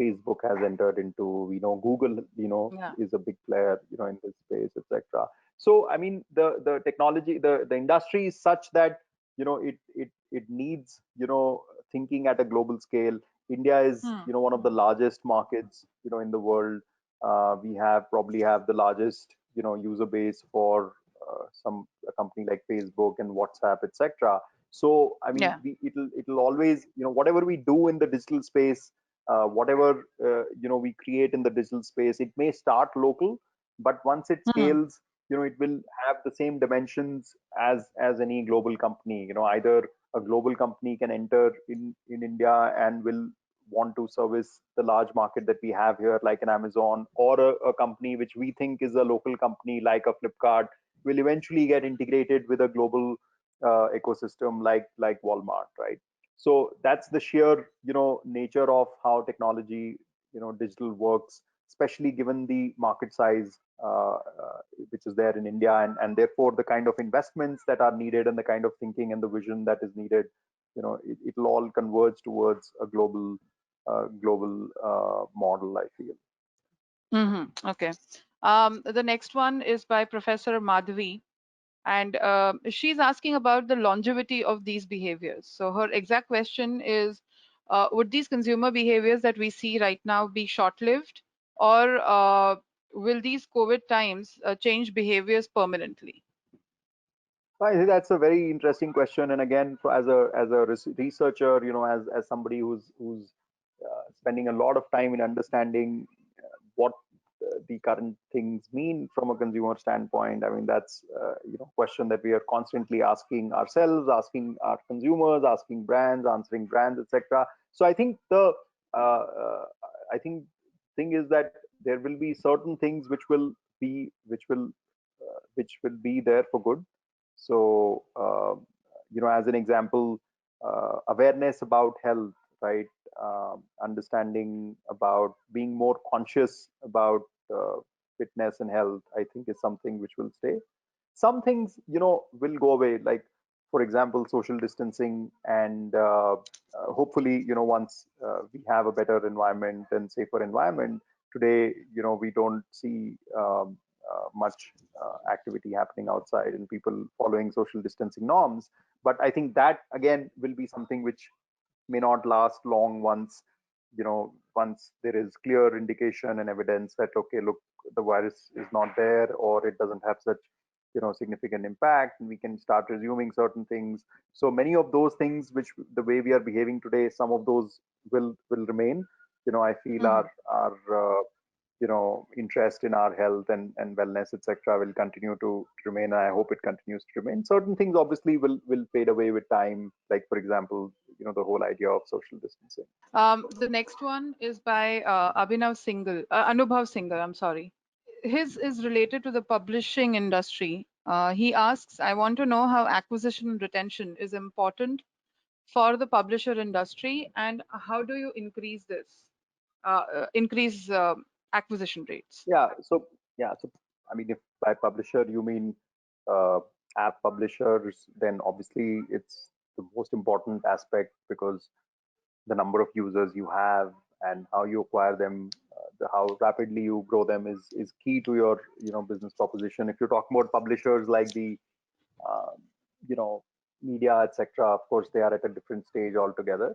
Facebook has entered into. We know Google, yeah. is a big player, in this space, etc. So, I mean, the technology, the industry is such that it needs thinking at a global scale. India is Hmm. one of the largest markets in the world. We probably have the largest user base for some a company like Facebook and WhatsApp, etc. So, I mean, Yeah. it'll always, whatever we do in the digital space, whatever we create in the digital space, it may start local, but once it Hmm. scales, it will have the same dimensions as any global company. Either a global company can enter in India and will want to service the large market that we have here, like an Amazon, or a company which we think is a local company, like a Flipkart, will eventually get integrated with a global ecosystem like Walmart, right? So that's the sheer nature of how technology, digital works, especially given the market size which is there in India, and therefore the kind of investments that are needed and the kind of thinking and the vision that is needed. It'll all converge towards a global model, I feel. Okay. The next one is by Professor Madhavi, and she's asking about the longevity of these behaviors. So her exact question is, would these consumer behaviors that we see right now be short-lived, or will these COVID times change behaviors permanently? I think that's a very interesting question. And again, as a researcher, as somebody who's spending a lot of time in understanding what the current things mean from a consumer standpoint. I mean, that's question that we are constantly asking ourselves, asking our consumers, asking brands, answering brands, etc. So uh, I think thing is that there will be certain things which will be there for good. So, as an example, awareness about health, right? Understanding about being more conscious about uh, fitness and health, I think, is something which will stay. Some things, will go away, like, for example, social distancing, and hopefully, once we have a better environment and safer environment. Today, we don't see much activity happening outside and people following social distancing norms. But I think that again will be something which may not last long once there is clear indication and evidence that, okay, look, the virus is not there, or it doesn't have such significant impact, and we can start resuming certain things. So many of those things, which the way we are behaving today, some of those will remain. I feel Mhm. our interest in our health and wellness, etc., will continue to remain. I hope it continues to remain. Certain things obviously will fade away with time, like, for example, the whole idea of social distancing. The next one is by Anubhav Singhal, I'm sorry. His is related to the publishing industry. He asks, I want to know how acquisition and retention is important for the publisher industry, and how do you increase this, increase acquisition rates? Yeah, so I mean, if by publisher you mean uh, app publishers, then obviously it's the most important aspect, because the number of users you have and how you acquire them, how rapidly you grow them is key to your business proposition. If you're talking about publishers like the uh, you know media, etc., of course they are at a different stage altogether.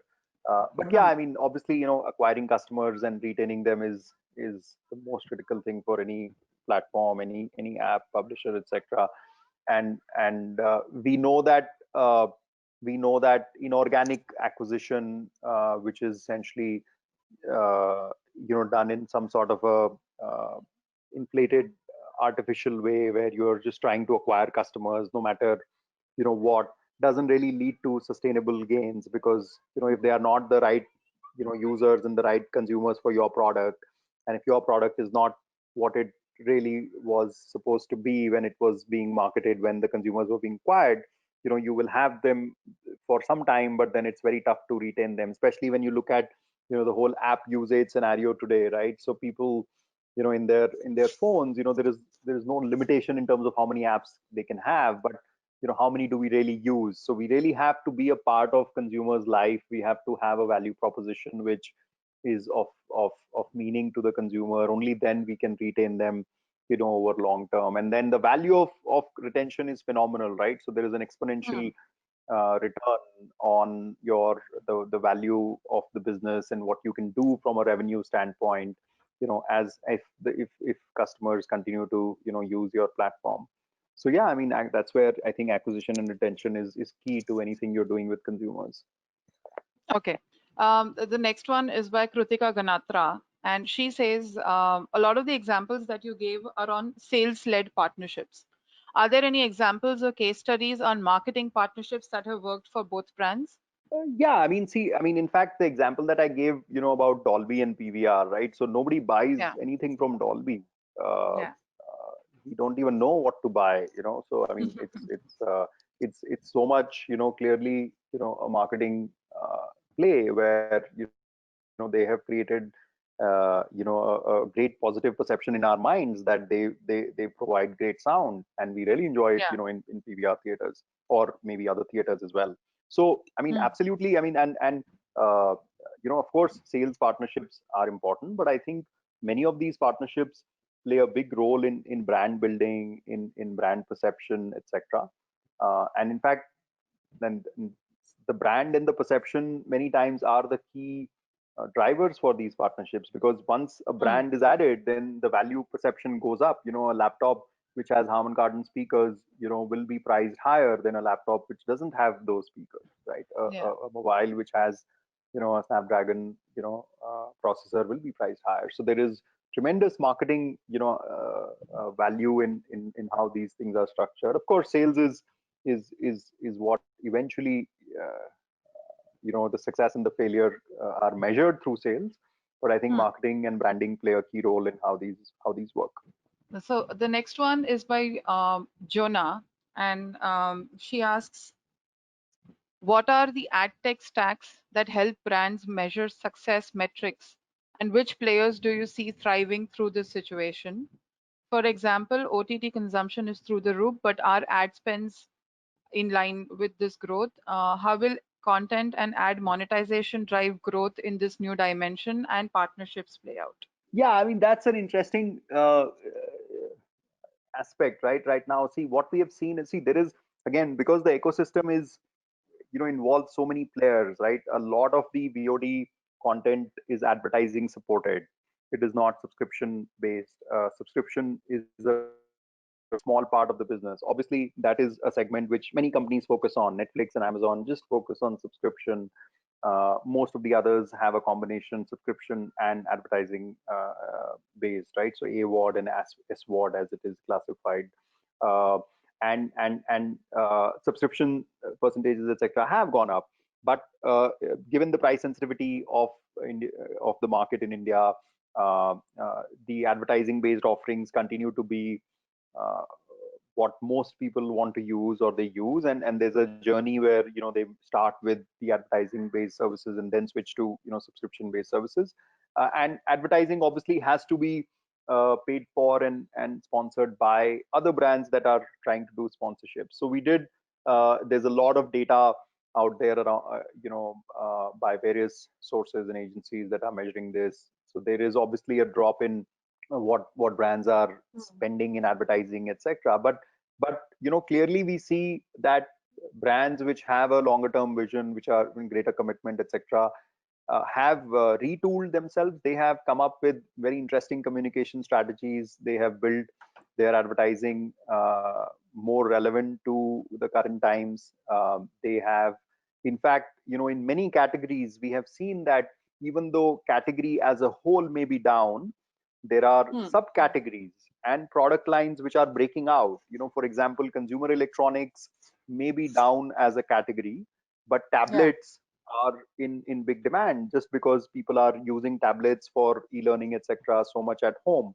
But yeah, Mhm. I mean, obviously, acquiring customers and retaining them is the most critical thing for any platform, any app publisher, etc. And we know that inorganic acquisition, which is essentially done in some sort of a inflated artificial way where you're just trying to acquire customers no matter what, doesn't really lead to sustainable gains, because if they are not the right users and the right consumers for your product, and if your product is not what it really was supposed to be when it was being marketed, when the consumers were being acquired, you will have them for some time, but then it's very tough to retain them, especially when you look at the whole app usage scenario today, right? So people, in their phones, there is no limitation in terms of how many apps they can have, but how many do we really use? So we really have to be a part of consumers life. We have to have a value proposition which is of meaning to the consumer. Only then we can retain them over long term, and then the value of retention is phenomenal, right? So there is an exponential Mm. return on the value of the business and what you can do from a revenue standpoint, as if customers continue to use your platform. So yeah, I mean, that's where I think acquisition and retention is key to anything you're doing with consumers. Okay. The next one is by Krutika Ganatra, and she says a lot of the examples that you gave are on sales-led partnerships. Are there any examples or case studies on marketing partnerships that have worked for both brands? Yeah, I mean, see, I mean, in fact, the example that I gave, about Dolby and PVR, right? So nobody buys Yeah, anything from Dolby. Uh, yeah, we don't even know what to buy. So I mean, it's so much, clearly, a marketing play where they have created, a great positive perception in our minds that they provide great sound, and we really enjoy it, yeah. in PVR theaters or maybe other theaters as well. So I mean, Mm, absolutely. I mean, and uh, of course, sales partnerships are important, but I think many of these partnerships play a big role in brand building, in brand perception, etc. And in fact, then the brand and the perception many times are the key drivers for these partnerships, because once a mm, brand is added, then the value perception goes up. A laptop which has Harman Kardon speakers, will be priced higher than a laptop which doesn't have those speakers, right? yeah. A mobile which has a Snapdragon processor will be priced higher. So there is tremendous marketing value in how these things are structured. Of course, sales is what eventually, the success and the failure are measured through sales, but I think Hmm. marketing and branding play a key role in how these work. So the next one is by Jonah, and she asks, what are the ad tech stacks that help brands measure success metrics, and which players do you see thriving through this situation? For example, OTT consumption is through the roof, but are ad spends in line with this growth? How will content and ad monetization drive growth in this new dimension, and partnerships play out? Yeah, I mean, that's an interesting aspect, right now. See, what we have seen is, see, there is, again, because the ecosystem is involves so many players, right? A lot of the VOD content is advertising supported. It is not subscription based. Subscription is a small part of the business. Obviously, that is a segment which many companies focus on. Netflix and Amazon just focus on subscription. Most of the others have a combination subscription and advertising based, right? So AWOD and SWOD, as it is classified. Uh, and subscription percentages, etc., have gone up. But given the price sensitivity of the market in India, the advertising based offerings continue to be uh, what most people want to use or they use, and there's a journey where they start with the advertising based services and then switch to subscription based services. And advertising obviously has to be paid for and sponsored by other brands that are trying to do sponsorship. So we did, there's a lot of data out there around, by various sources and agencies that are measuring this. So there is obviously a drop in what brands are spending in advertising, etc. But clearly we see that brands which have a longer term vision, which are in greater commitment, etc., have retooled themselves. They have come up with very interesting communication strategies. They have built their advertising more relevant to the current times. They have, in fact, in many categories, we have seen that even though category as a whole may be down, there are Hmm. subcategories and product lines which are breaking out. For example, consumer electronics may be down as a category, but Yeah. tablets are in big demand just because people are using tablets for e-learning, etc., so much at home.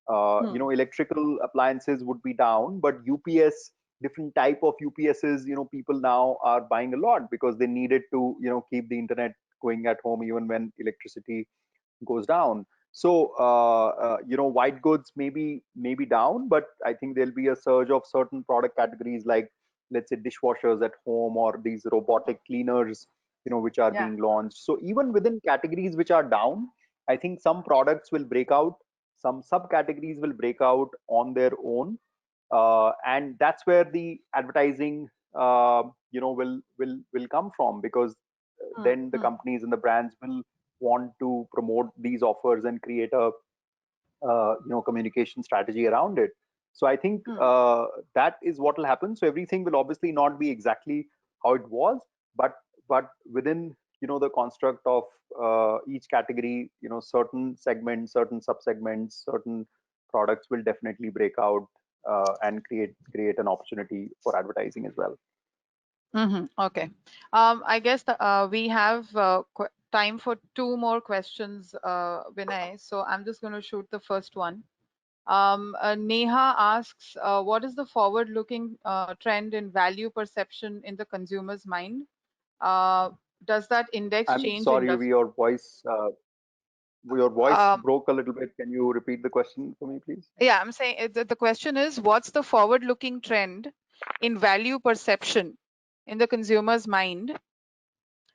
Hmm. Electrical appliances would be down, but UPS, different type of UPSs, people now are buying a lot because they needed to, keep the internet going at home even when electricity goes down. So white goods maybe down, but I think there'll be a surge of certain product categories like, let's say, dishwashers at home or these robotic cleaners, which are Yeah. being launched. So even within categories which are down, I think some products will break out, some subcategories will break out on their own, and that's where the advertising will come from, because Hmm. then the Hmm. companies and the brands will want to promote these offers and create a communication strategy around it. So I think Hmm. that is what will happen. So everything will obviously not be exactly how it was, but within the construct of each category, certain segments, certain subsegments, certain products will definitely break out and create an opportunity for advertising as well. Okay. I guess we have time for two more questions, Vinay. So I'm just going to shoot the first one. Neha asks, what is the forward-looking trend in value perception in the consumer's mind? Uh, does that index I'm change sorry, industry? your voice Um, broke a little bit. Can you repeat the question for me, please? yeah, I'm saying the question is, what's the forward-looking trend in value perception in the consumer's mind,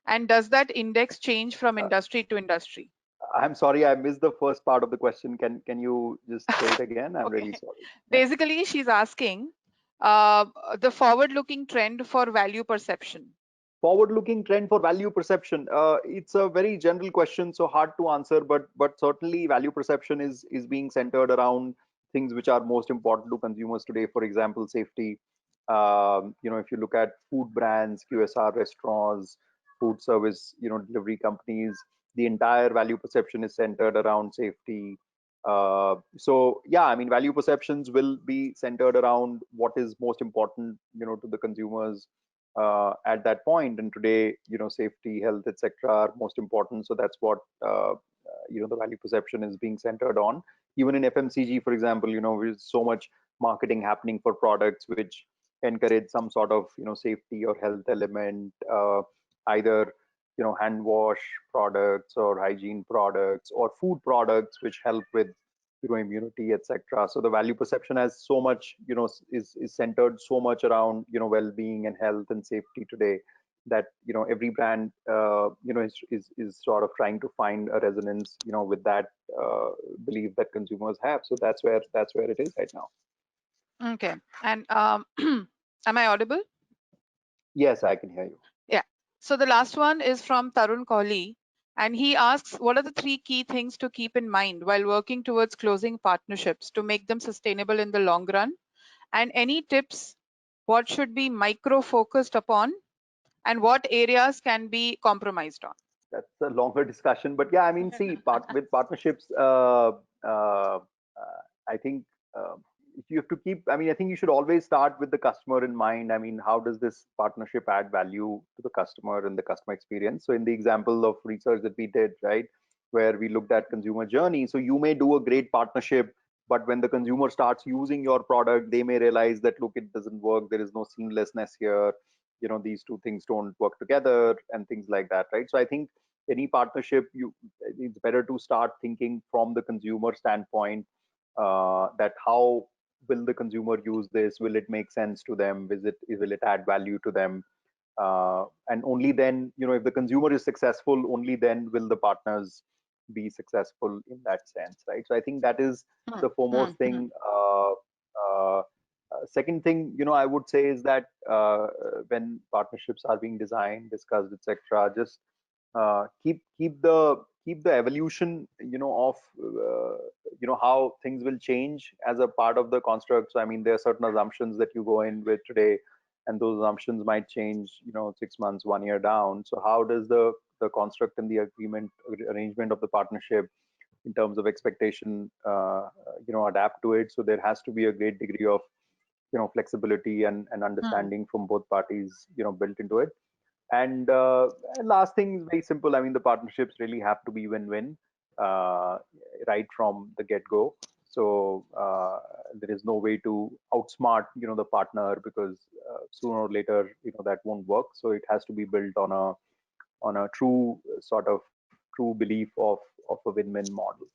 and does that index change from Uh, industry to industry? I'm sorry, I missed the first part of the question. Can you just say it again? I'm really Okay. sorry. Yeah. Basically, she's asking uh, the forward-looking trend for value perception. Forward-looking trend for value perception. It's a very general question, so hard to answer. But certainly, value perception is being centered around things which are most important to consumers today. For example, safety. If you look at food brands, QSR restaurants, food service, delivery companies, the entire value perception is centered around safety. So yeah, I mean, value perceptions will be centered around what is most important, to the consumers at that point. And today, safety, health, etc., are most important. So that's what the value perception is being centered on. Even in FMCG, for example, there's so much marketing happening for products which encourage some sort of safety or health element, either hand wash products or hygiene products or food products which help with immunity, etc. So the value perception has so much, is centered so much around well-being and health and safety today, that every brand is sort of trying to find a resonance with that belief that consumers have. So that's where it is right now. Okay. And am I audible? Yes, I can hear you. Yeah. So the last one is from Tarun Kohli, and he asks, what are the three key things to keep in mind while working towards closing partnerships to make them sustainable in the long run? And any tips, what should be micro focused upon, and what areas can be compromised on? That's a longer discussion, but yeah, I mean, see, with partnerships, uh, I think uh, if you have to keep, I mean, I think you should always start with the customer in mind. I mean, how does this partnership add value to the customer and the customer experience? So in the example of research that we did, right, where we looked at consumer journey, so you may do a great partnership, but when the consumer starts using your product, they may realize that, look, it doesn't work, there is no seamlessness here, these two things don't work together and things like that, right? So I think any partnership, it's better to start thinking from the consumer standpoint, that how will the consumer use this, will it make sense to them, will it add value to them, and only then, if the consumer is successful, only then will the partners be successful in that sense, right? So I think that is Hmm, the hmm, foremost hmm. thing. Second thing, I would say is that when partnerships are being designed, discussed, etc., just keep the evolution, of how things will change as a part of the construct. So I mean, there are certain assumptions that you go in with today, and those assumptions might change, 6 months, 1 year down. So how does the the construct and the agreement arrangement of the partnership in terms of expectation, adapt to it. So there has to be a great degree of flexibility and Hmm. understanding from both parties built into it. And last thing is very simple. I mean, the partnerships really have to be win-win uh, right from the get-go. So there is no way to outsmart the partner, because sooner or later that won't work. So it has to be built on a true sort of true belief of a win-win model.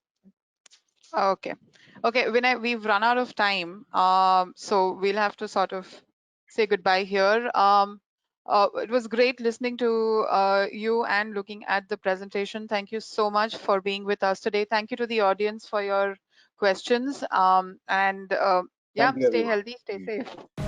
Okay. Okay, Vinay, we've run out of time, so we'll have to sort of say goodbye here. It was great listening to you and looking at the presentation. Thank you so much for being with us today. Thank you to the audience for your questions. And yeah, Thank you, stay everyone. healthy, stay safe.